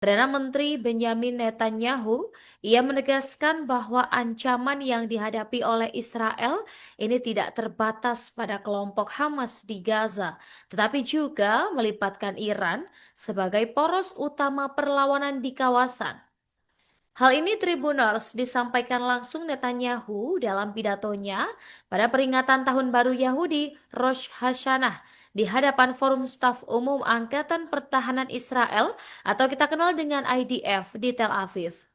Perdana Menteri Benjamin Netanyahu, ia menegaskan bahwa ancaman yang dihadapi oleh Israel ini tidak terbatas pada kelompok Hamas di Gaza, tetapi juga melibatkan Iran sebagai poros utama perlawanan di kawasan. Hal ini Tribuners disampaikan langsung Netanyahu dalam pidatonya pada peringatan Tahun Baru Yahudi Rosh Hashanah di hadapan Forum Staf Umum Angkatan Pertahanan Israel atau kita kenal dengan IDF di Tel Aviv.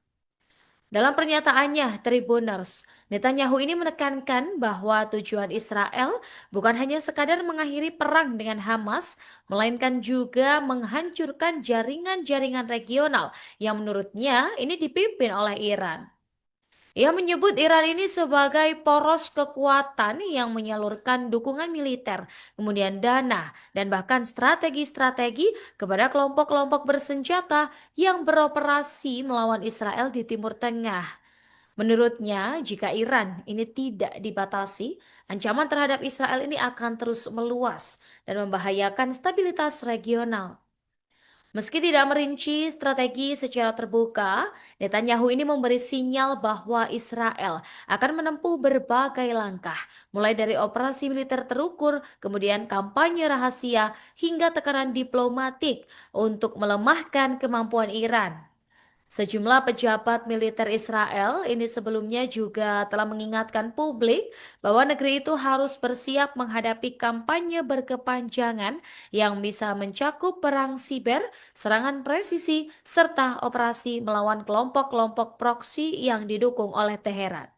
Dalam pernyataannya, Tribuners, Netanyahu ini menekankan bahwa tujuan Israel bukan hanya sekadar mengakhiri perang dengan Hamas, melainkan juga menghancurkan jaringan-jaringan regional yang menurutnya ini dipimpin oleh Iran. Ia menyebut Iran ini sebagai poros kekuatan yang menyalurkan dukungan militer, kemudian dana, dan bahkan strategi-strategi kepada kelompok-kelompok bersenjata yang beroperasi melawan Israel di Timur Tengah. Menurutnya, jika Iran ini tidak dibatasi, ancaman terhadap Israel ini akan terus meluas dan membahayakan stabilitas regional. Meski tidak merinci strategi secara terbuka, Netanyahu ini memberi sinyal bahwa Israel akan menempuh berbagai langkah, mulai dari operasi militer terukur, kemudian kampanye rahasia, hingga tekanan diplomatik untuk melemahkan kemampuan Iran. Sejumlah pejabat militer Israel ini sebelumnya juga telah mengingatkan publik bahwa negeri itu harus bersiap menghadapi kampanye berkepanjangan yang bisa mencakup perang siber, serangan presisi, serta operasi melawan kelompok-kelompok proksi yang didukung oleh Teheran.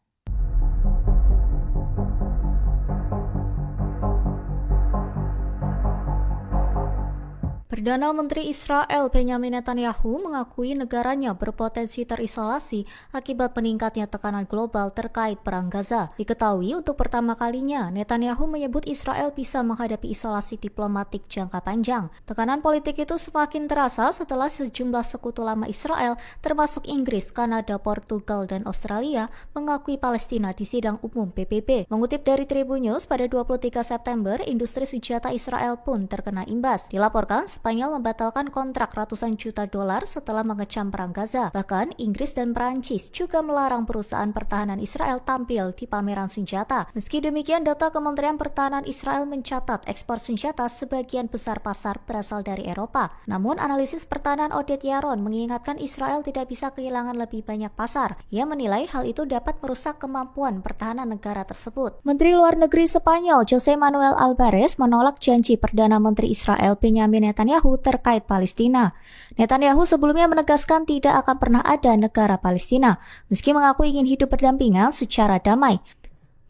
Perdana Menteri Israel Benjamin Netanyahu mengakui negaranya berpotensi terisolasi akibat meningkatnya tekanan global terkait perang Gaza. Diketahui untuk pertama kalinya, Netanyahu menyebut Israel bisa menghadapi isolasi diplomatik jangka panjang. Tekanan politik itu semakin terasa setelah sejumlah sekutu lama Israel, termasuk Inggris, Kanada, Portugal, dan Australia, mengakui Palestina di sidang umum PBB. Mengutip dari Tribun News, pada 23 September, industri senjata Israel pun terkena imbas. Dilaporkan, Spanyol membatalkan kontrak ratusan juta dolar setelah mengecam perang Gaza. Bahkan, Inggris dan Perancis juga melarang perusahaan pertahanan Israel tampil di pameran senjata. Meski demikian, data Kementerian Pertahanan Israel mencatat ekspor senjata sebagian besar pasar berasal dari Eropa. Namun, analisis pertahanan Oded Yaron mengingatkan Israel tidak bisa kehilangan lebih banyak pasar. Ia menilai hal itu dapat merusak kemampuan pertahanan negara tersebut. Menteri Luar Negeri Spanyol José Manuel Albares menolak janji Perdana Menteri Israel Benjamin Netanyahu terkait Palestina. Netanyahu sebelumnya menegaskan tidak akan pernah ada negara Palestina, meski mengaku ingin hidup berdampingan secara damai.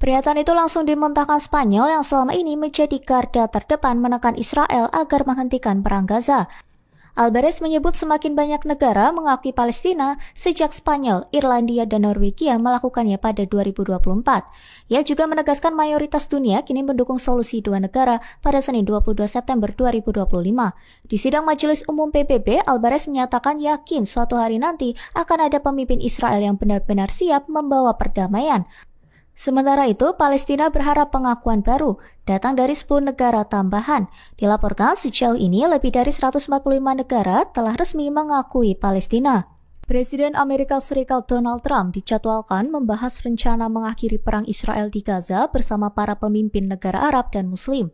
Pernyataan itu langsung dimentahkan Spanyol yang selama ini menjadi garda terdepan menekan Israel agar menghentikan perang Gaza. Albares menyebut semakin banyak negara mengakui Palestina sejak Spanyol, Irlandia, dan Norwegia melakukannya pada 2024. Ia juga menegaskan mayoritas dunia kini mendukung solusi dua negara pada Senin 22 September 2025. Di sidang Majelis Umum PBB, Albares menyatakan yakin suatu hari nanti akan ada pemimpin Israel yang benar-benar siap membawa perdamaian. Sementara itu, Palestina berharap pengakuan baru datang dari 10 negara tambahan. Dilaporkan sejauh ini lebih dari 145 negara telah resmi mengakui Palestina. Presiden Amerika Serikat Donald Trump dijadwalkan membahas rencana mengakhiri perang Israel di Gaza bersama para pemimpin negara Arab dan Muslim.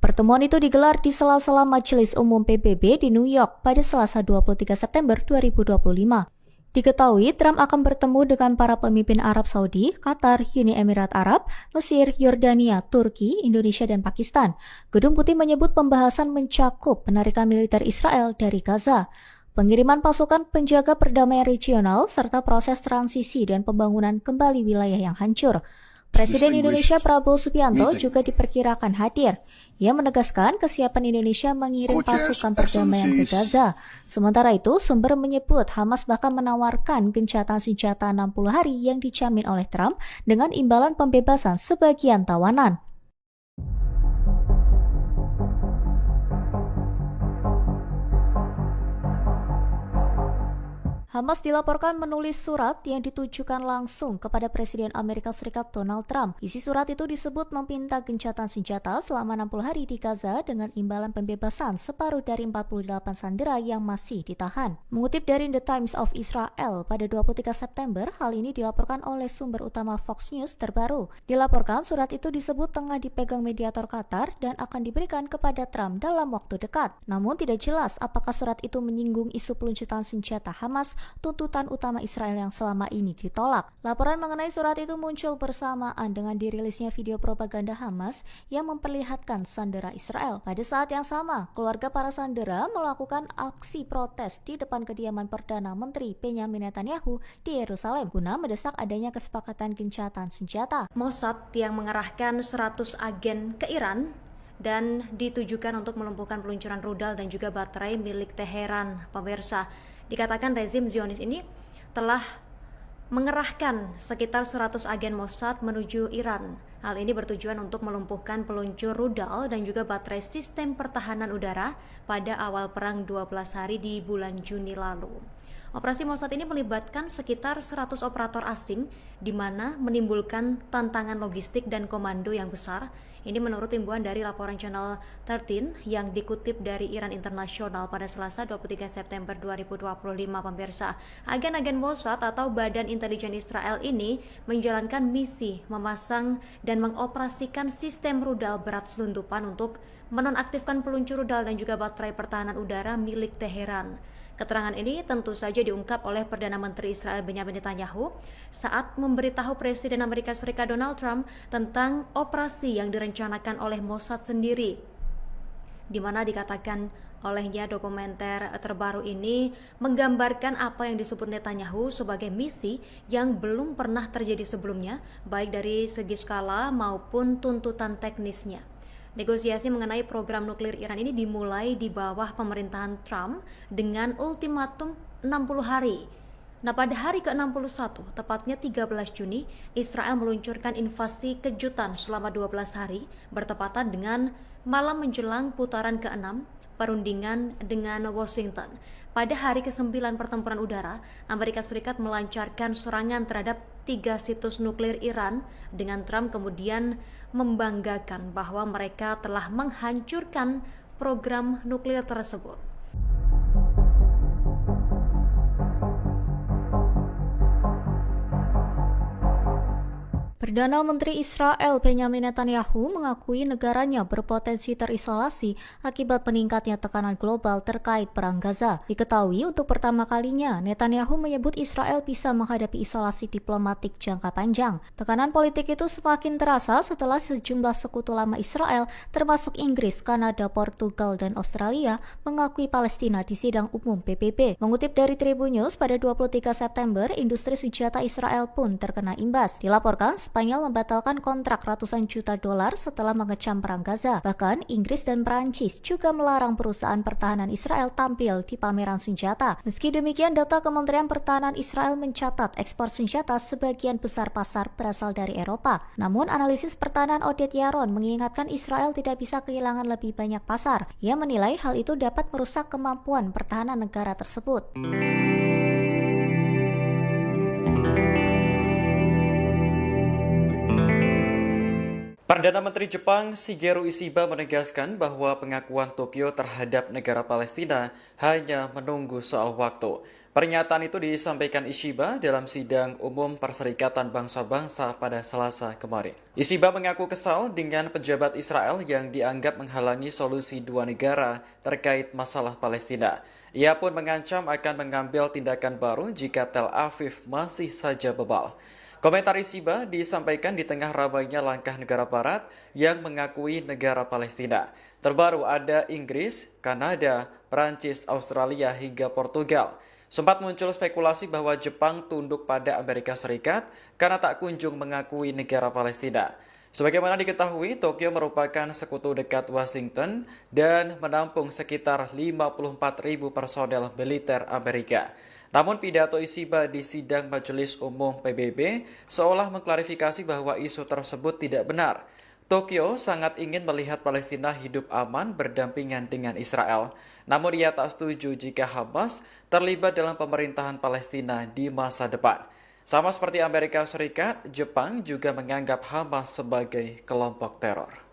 Pertemuan itu digelar di sela-sela Majelis Umum PBB di New York pada Selasa 23 September 2025. Diketahui Trump akan bertemu dengan para pemimpin Arab Saudi, Qatar, Uni Emirat Arab, Mesir, Yordania, Turki, Indonesia, dan Pakistan. Gedung Putih menyebut pembahasan mencakup penarikan militer Israel dari Gaza, pengiriman pasukan penjaga perdamaian regional, serta proses transisi dan pembangunan kembali wilayah yang hancur. Presiden Indonesia Prabowo Subianto juga diperkirakan hadir. Ia menegaskan kesiapan Indonesia mengirim pasukan perdamaian ke Gaza. Sementara itu, sumber menyebut Hamas bahkan menawarkan gencatan senjata 60 hari yang dijamin oleh Trump dengan imbalan pembebasan sebagian tawanan. Hamas dilaporkan menulis surat yang ditujukan langsung kepada Presiden Amerika Serikat Donald Trump. Isi surat itu disebut meminta gencatan senjata selama 60 hari di Gaza dengan imbalan pembebasan separuh dari 48 sandera yang masih ditahan. Mengutip dari The Times of Israel pada 23 September, hal ini dilaporkan oleh sumber utama Fox News terbaru. Dilaporkan surat itu disebut tengah dipegang mediator Qatar dan akan diberikan kepada Trump dalam waktu dekat. Namun tidak jelas apakah surat itu menyinggung isu peluncuran senjata Hamas, tuntutan utama Israel yang selama ini ditolak. Laporan mengenai surat itu muncul bersamaan dengan dirilisnya video propaganda Hamas yang memperlihatkan sandera Israel. Pada saat yang sama, keluarga para sandera melakukan aksi protes di depan kediaman Perdana Menteri Benjamin Netanyahu di Yerusalem guna mendesak adanya kesepakatan gencatan senjata. Mossad yang mengerahkan 100 agen ke Iran dan ditujukan untuk melumpuhkan peluncuran rudal dan juga baterai milik Teheran. Pemirsa, dikatakan rezim Zionis ini telah mengerahkan sekitar 100 agen Mossad menuju Iran. Hal ini bertujuan untuk melumpuhkan peluncur rudal dan juga baterai sistem pertahanan udara pada awal perang 12 hari di bulan Juni lalu. Operasi Mossad ini melibatkan sekitar 100 operator asing, di mana menimbulkan tantangan logistik dan komando yang besar. Ini menurut himbauan dari laporan Channel 13 yang dikutip dari Iran Internasional pada Selasa 23 September 2025, pemirsa. Agen-agen Mossad atau Badan Intelijen Israel ini menjalankan misi memasang dan mengoperasikan sistem rudal berat selundupan untuk menonaktifkan peluncur rudal dan juga baterai pertahanan udara milik Teheran. Keterangan ini tentu saja diungkap oleh Perdana Menteri Israel Benjamin Netanyahu saat memberitahu Presiden Amerika Serikat Donald Trump tentang operasi yang direncanakan oleh Mossad sendiri, di mana dikatakan olehnya dokumenter terbaru ini menggambarkan apa yang disebut Netanyahu sebagai misi yang belum pernah terjadi sebelumnya, baik dari segi skala maupun tuntutan teknisnya. Negosiasi mengenai program nuklir Iran ini dimulai di bawah pemerintahan Trump dengan ultimatum 60 hari. Nah, pada hari ke-61, tepatnya 13 Juni, Israel meluncurkan invasi kejutan selama 12 hari, bertepatan dengan malam menjelang putaran ke-6 perundingan dengan Washington. Pada hari ke-9 pertempuran udara, Amerika Serikat melancarkan serangan terhadap 3 situs nuklir Iran, dengan Trump kemudian membanggakan bahwa mereka telah menghancurkan program nuklir tersebut. Perdana Menteri Israel Benjamin Netanyahu mengakui negaranya berpotensi terisolasi akibat meningkatnya tekanan global terkait perang Gaza. Diketahui untuk pertama kalinya Netanyahu menyebut Israel bisa menghadapi isolasi diplomatik jangka panjang. Tekanan politik itu semakin terasa setelah sejumlah sekutu lama Israel termasuk Inggris, Kanada, Portugal, dan Australia mengakui Palestina di sidang umum PBB. Mengutip dari Tribun News pada 23 September, industri senjata Israel pun terkena imbas. Dilaporkan Spanyol membatalkan kontrak ratusan juta dolar setelah mengecam perang Gaza. Bahkan Inggris dan Perancis juga melarang perusahaan pertahanan Israel tampil di pameran senjata. Meski demikian, data Kementerian Pertahanan Israel mencatat ekspor senjata sebagian besar pasar berasal dari Eropa. Namun, analisis pertahanan Oded Yaron mengingatkan Israel tidak bisa kehilangan lebih banyak pasar. Ia menilai hal itu dapat merusak kemampuan pertahanan negara tersebut. Perdana Menteri Jepang Shigeru Ishiba menegaskan bahwa pengakuan Tokyo terhadap negara Palestina hanya menunggu soal waktu. Pernyataan itu disampaikan Ishiba dalam sidang umum Perserikatan Bangsa-Bangsa pada Selasa kemarin. Ishiba mengaku kesal dengan pejabat Israel yang dianggap menghalangi solusi dua negara terkait masalah Palestina. Ia pun mengancam akan mengambil tindakan baru jika Tel Aviv masih saja bebal. Komentar Ishiba disampaikan di tengah ramainya langkah negara barat yang mengakui negara Palestina. Terbaru ada Inggris, Kanada, Perancis, Australia hingga Portugal. Sempat muncul spekulasi bahwa Jepang tunduk pada Amerika Serikat karena tak kunjung mengakui negara Palestina. Sebagaimana diketahui, Tokyo merupakan sekutu dekat Washington dan menampung sekitar 54.000 personel militer Amerika. Namun pidato Ishiba di sidang Majelis Umum PBB seolah mengklarifikasi bahwa isu tersebut tidak benar. Tokyo sangat ingin melihat Palestina hidup aman berdampingan dengan Israel. Namun ia tak setuju jika Hamas terlibat dalam pemerintahan Palestina di masa depan. Sama seperti Amerika Serikat, Jepang juga menganggap Hamas sebagai kelompok teror.